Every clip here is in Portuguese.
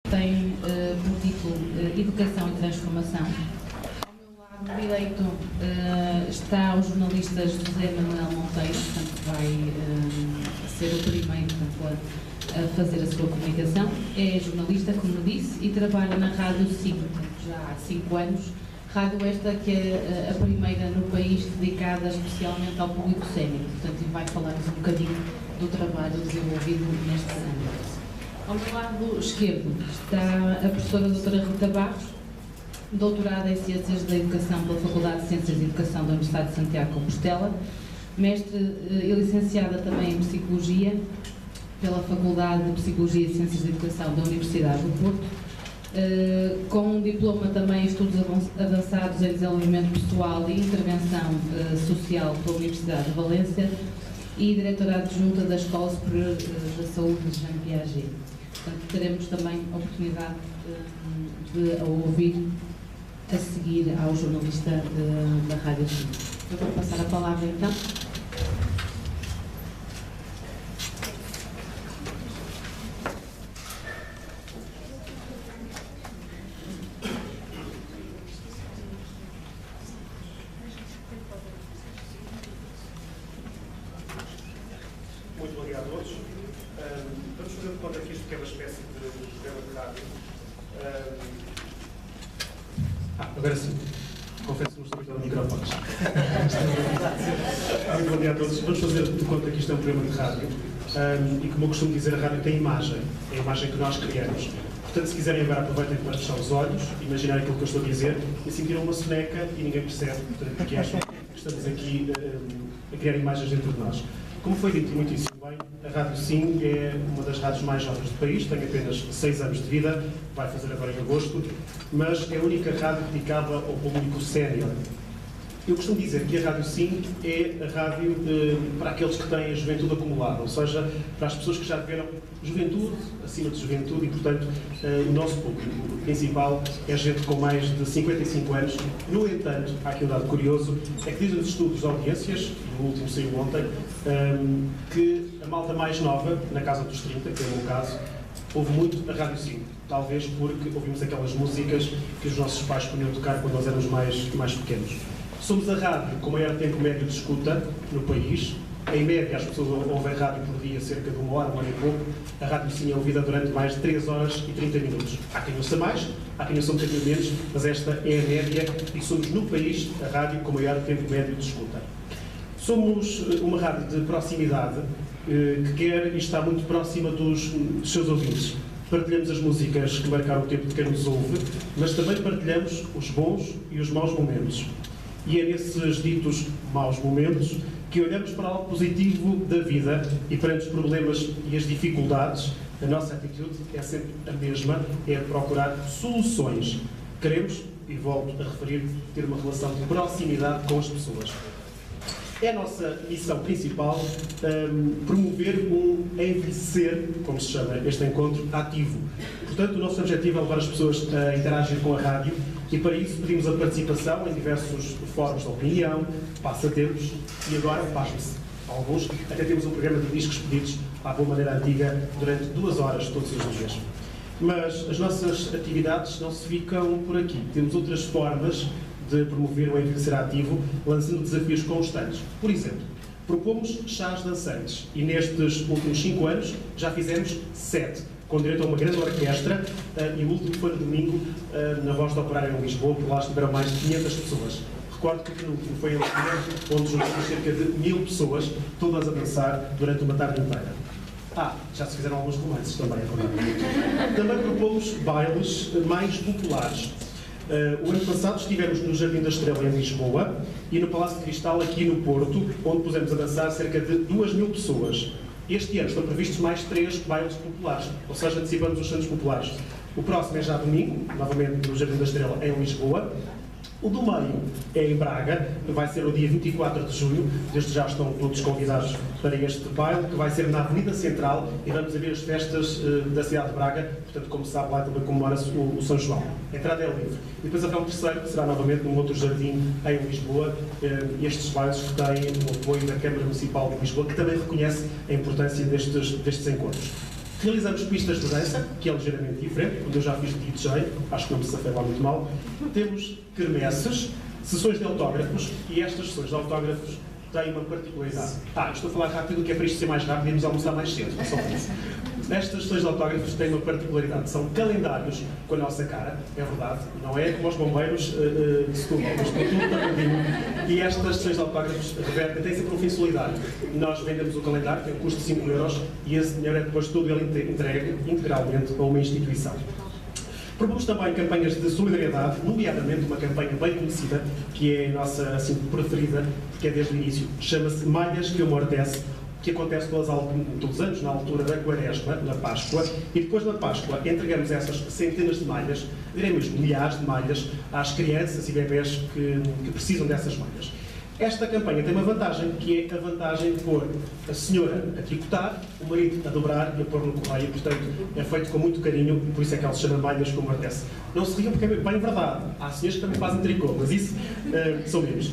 tem por título Educação e Transformação. Ao meu lado direito está o jornalista José Manuel Monteiro, portanto, que vai ser o primeiro, portanto, a fazer a sua comunicação. É jornalista, como disse, e trabalha na Rádio SIM, já há 5 anos. Rádio esta que é a primeira no país dedicada especialmente ao público sénior, portanto, e vai falar-nos um bocadinho do trabalho desenvolvido neste âmbito. Ao meu lado esquerdo está a professora doutora Rita Barros, doutorada em Ciências da Educação pela Faculdade de Ciências de Educação da Universidade de Santiago de Compostela, mestre e licenciada também em Psicologia pela Faculdade de Psicologia e Ciências de Educação da Universidade do Porto, com um diploma também em Estudos Avançados em Desenvolvimento Pessoal e Intervenção Social pela Universidade de Valência e diretora adjunta da Escola Superior da Saúde de Jean Piaget. Portanto, teremos também a oportunidade de a ouvir a seguir ao jornalista da Rádio SIM. Eu vou passar a palavra então. Muito obrigado a todos. Vamos fazer de conta que isto que é uma espécie de programa de rádio. Agora sim. Confesso que não estou a usar microfones. Muito obrigado a todos. Vamos fazer de conta que isto é um programa de rádio. E como eu costumo dizer, a rádio tem imagem. É a imagem que nós criamos. Portanto, se quiserem agora, aproveitem para fechar os olhos, imaginarem aquilo que eu estou a dizer, e assim tiram uma soneca e ninguém percebe, portanto, porque acham que estamos aqui a criar imagens dentro de nós. Como foi dito muitíssimo bem, a Rádio SIM é uma das rádios mais jovens do país, tem apenas 6 anos de vida, vai fazer agora em agosto, mas é a única rádio dedicada ao público sénior. Eu costumo dizer que a Rádio SIM é a rádio para aqueles que têm a juventude acumulada, ou seja, para as pessoas que já tiveram juventude, acima de juventude, e, portanto, o nosso público principal é gente com mais de 55 anos. No entanto, há aqui um dado curioso, é que dizem os estudos de audiências, o último saiu ontem, que a malta mais nova, na casa dos 30, que é o meu caso, ouve muito a Rádio SIM. Talvez porque ouvimos aquelas músicas que os nossos pais punham tocar quando nós éramos mais pequenos. Somos a rádio com o maior tempo médio de escuta no país. Em média, as pessoas ouvem rádio por dia cerca de 1 hora e pouco. A Rádio SIM é ouvida durante mais de 3 horas e 30 minutos. Há quem ouça mais, há quem ouça um bocadinho menos, mas esta é a média e somos no país a rádio com o maior tempo médio de escuta. Somos uma rádio de proximidade que quer e está muito próxima dos seus ouvintes. Partilhamos as músicas que marcaram o tempo de quem nos ouve, mas também partilhamos os bons e os maus momentos. E é nesses ditos maus momentos que olhamos para algo positivo da vida e perante os problemas e as dificuldades, a nossa atitude é sempre a mesma, é procurar soluções. Queremos, e volto a referir, ter uma relação de proximidade com as pessoas. É a nossa missão principal promover um envelhecer, como se chama este encontro, ativo. Portanto, o nosso objetivo é levar as pessoas a interagir com a rádio e para isso pedimos a participação em diversos fóruns de opinião, passatempos e agora, pasme-se, alguns, até temos um programa de discos pedidos à boa maneira antiga durante 2 horas todos os dias. Mas as nossas atividades não se ficam por aqui. Temos outras formas de promover o envelhecer ativo, lançando desafios constantes. Por exemplo, propomos chás dançantes e nestes últimos 5 anos já fizemos 7, com direito a uma grande orquestra e o último foi no domingo na Voz do Operário em Lisboa, por lá estiveram mais de 500 pessoas. Recordo que o penúltimo foi em Lisboa, onde juntamos cerca de 1000 pessoas, todas a dançar durante uma tarde inteira. Já se fizeram alguns romances também, é verdade. Também propomos bailes mais populares. O ano passado estivemos no Jardim da Estrela em Lisboa e no Palácio de Cristal aqui no Porto, onde pusemos a dançar cerca de 2000 pessoas. Este ano estão previstos mais 3 bailes populares, ou seja, antecipamos os Santos Populares. O próximo é já domingo, novamente no Jardim da Estrela em Lisboa. O do meio é em Braga, vai ser o dia 24 de junho, desde já estão todos convidados para este baile, que vai ser na Avenida Central e vamos abrir as festas da cidade de Braga, portanto, como se sabe, lá também comemora-se o São João. A entrada é livre. E depois haverá um terceiro, que será novamente num outro jardim em Lisboa. Estes bailes têm o apoio da Câmara Municipal de Lisboa, que também reconhece a importância destes encontros. Realizamos pistas de dança, que é ligeiramente diferente, onde eu já fiz de DJ, acho que não me safei lá muito mal. Temos quermesses, sessões de autógrafos, e estas sessões de autógrafos têm uma particularidade. Estou a falar rápido, que é para isto ser mais rápido e irmos almoçar mais cedo, só por isso. Estas sessões de autógrafos têm uma particularidade, são calendários com a nossa cara, é verdade, não é como os bombeiros de Setúbal, mas com tudo tapadinho. E estas sessões de autógrafos revertem, têm sempre um fim solidário. Nós vendemos o calendário, tem um custo de 5 € e esse dinheiro é depois todo ele entregue integralmente a uma instituição. Propomos também campanhas de solidariedade, nomeadamente uma campanha bem conhecida, que é a nossa assim, preferida, porque é desde o início, chama-se Malhas que Amortece, que acontece todos os anos, na altura da Quaresma, na Páscoa, e depois da Páscoa entregamos essas centenas de malhas, diremos milhares de malhas, às crianças e bebés que precisam dessas malhas. Esta campanha tem uma vantagem, que é a vantagem de pôr a senhora a tricotar, o marido a dobrar e a pôr no correio, portanto é feito com muito carinho e por isso é que ela se chama Malhas que Amortece. Não se rigam porque é bem verdade, há senhores que também fazem tricô, mas isso são menos.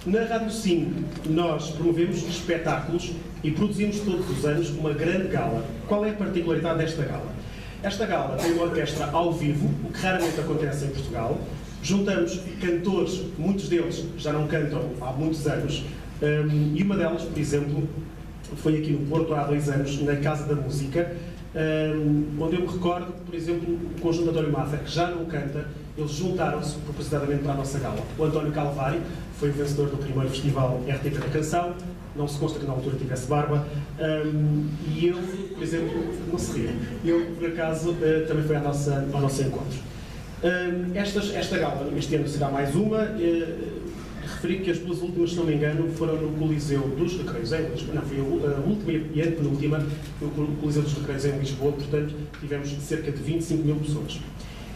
Na Rádio Sim, nós promovemos espetáculos e produzimos todos os anos uma grande gala. Qual é a particularidade desta gala? Esta gala tem uma orquestra ao vivo, o que raramente acontece em Portugal. Juntamos cantores, muitos deles já não cantam há muitos anos, e uma delas, por exemplo, foi aqui no Porto há 2 anos, na Casa da Música, onde eu me recordo, por exemplo, o conjunto António Mafra, que já não canta, eles juntaram-se propositadamente para a nossa gala. O António Calvário foi o vencedor do primeiro festival RTP da Canção, não se consta que na altura tivesse barba, e eu, por exemplo, não se ria, eu, por acaso, também fui ao nosso encontro. Esta gala, este ano será mais uma. Referi que as 2 últimas, se não me engano, foram no Coliseu dos Recreios, não, foi a última e a penúltima, foi o Coliseu dos Recreios em Lisboa, portanto, tivemos cerca de 25 mil pessoas.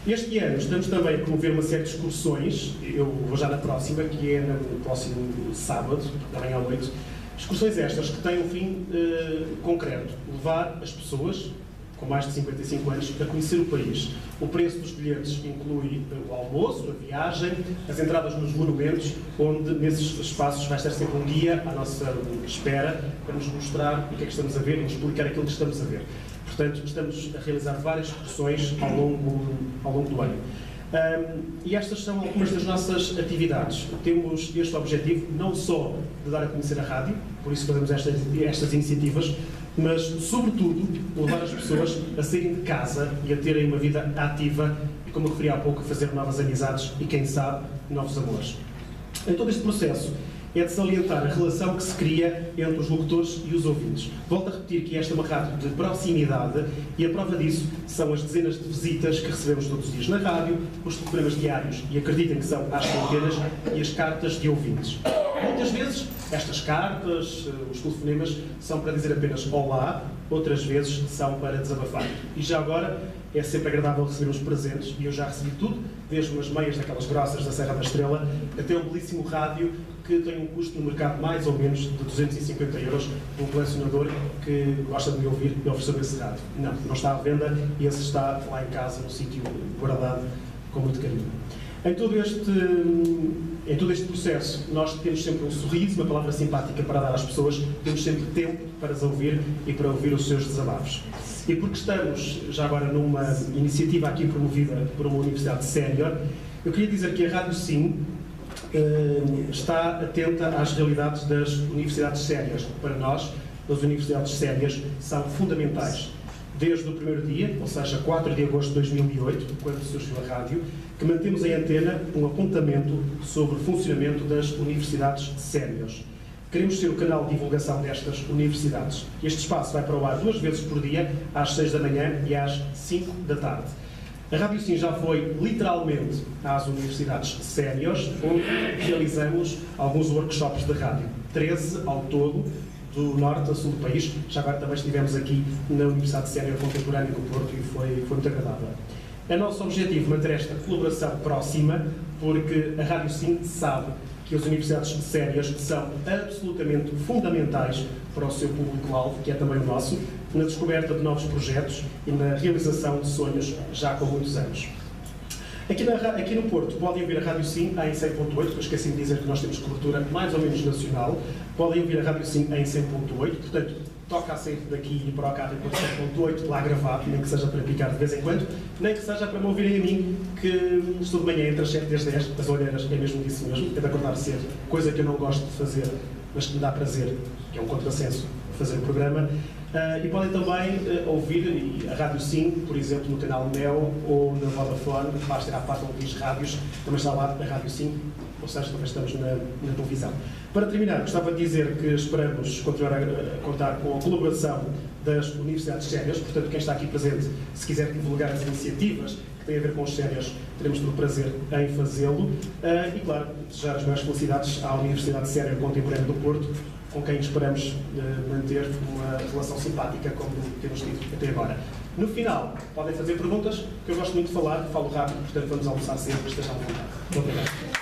Este ano estamos também a promover uma série de excursões, eu vou já na próxima, que é no próximo sábado, da manhã à noite. Excursões estas que têm um fim concreto, levar as pessoas com mais de 55 anos a conhecer o país. O preço dos bilhetes inclui o almoço, a viagem, as entradas nos monumentos, onde nesses espaços vai estar sempre um guia à nossa espera para nos mostrar o que é que estamos a ver e nos explicar aquilo que estamos a ver. Portanto, estamos a realizar várias excursões ao longo do ano. E estas são algumas das nossas atividades. Temos este objetivo não só de dar a conhecer a rádio, por isso fazemos estas iniciativas, mas, sobretudo, levar as pessoas a saírem de casa e a terem uma vida ativa e, como eu referi há pouco, a fazer novas amizades e, quem sabe, novos amores. Em todo este processo, é de salientar a relação que se cria entre os locutores e os ouvintes. Volto a repetir que esta é uma rádio de proximidade e a prova disso são as dezenas de visitas que recebemos todos os dias na rádio, os telefonemas diários, e acreditem que são às centenas, e as cartas de ouvintes. Muitas vezes, estas cartas, os telefonemas, são para dizer apenas olá, outras vezes são para desabafar. E já agora, é sempre agradável receber uns presentes, e eu já recebi tudo, desde umas meias daquelas grossas da Serra da Estrela, até um belíssimo rádio que tem um custo no mercado mais ou menos de 250 €, um colecionador que gosta de me ouvir e oferecer esse rádio. Não está à venda, e esse está lá em casa, no sítio guardado com muito carinho. Em todo este processo, nós temos sempre um sorriso, uma palavra simpática para dar às pessoas, temos sempre tempo para as ouvir e para ouvir os seus desabafos. E porque estamos, já agora, numa iniciativa aqui promovida por uma universidade sénior, eu queria dizer que a Rádio Sim está atenta às realidades das universidades séniores. Para nós, as universidades séniores são fundamentais. Desde o primeiro dia, ou seja, 4 de agosto de 2008, quando surgiu a rádio, que mantemos em antena um apontamento sobre o funcionamento das universidades séniores. Queremos ser o canal de divulgação destas universidades. Este espaço vai para o ar 2 vezes por dia, às 6 da manhã e às 5 da tarde. A Rádio Sim já foi, literalmente, às universidades séniores, onde realizamos alguns workshops de rádio. 13 ao todo, do norte a sul do país. Já agora também estivemos aqui na Universidade Sénior Contemporânea do Porto e foi muito agradável. É nosso objetivo manter esta colaboração próxima, porque a Rádio Sim sabe que as universidades séniores são absolutamente fundamentais para o seu público-alvo, que é também o nosso, na descoberta de novos projetos e na realização de sonhos já com muitos anos. Aqui no Porto, podem ouvir a Rádio Sim em 100.8, eu esqueci de dizer que nós temos cobertura mais ou menos nacional. Podem ouvir a Rádio Sim em 100.8, portanto, toca a sair daqui e para o carro e depois 7.8 lá gravado, nem que seja para picar de vez em quando, nem que seja para me ouvirem a mim, que estou de manhã entre as 7 e as 10, as olheiras, é mesmo isso mesmo, é de acordar cedo, coisa que eu não gosto de fazer, mas que me dá prazer, que é um contrassenso fazer o programa. E podem também ouvir a Rádio Sim, por exemplo, no canal Neo ou na Vodafone, basta ir à parte onde diz rádios, também está lá a Rádio Sim, ou seja, também estamos na televisão. Para terminar, gostava de dizer que esperamos continuar a contar com a colaboração das universidades sérias, portanto, quem está aqui presente, se quiser divulgar as iniciativas que têm a ver com os sérios, teremos todo o prazer em fazê-lo. E, claro, desejar as maiores felicidades à Universidade Séria Contemporânea do Porto, com quem esperamos manter uma relação simpática, como temos tido até agora. No final, podem fazer perguntas, que eu gosto muito de falar, falo rápido, portanto vamos almoçar sempre, estejam à vontade. Muito obrigado.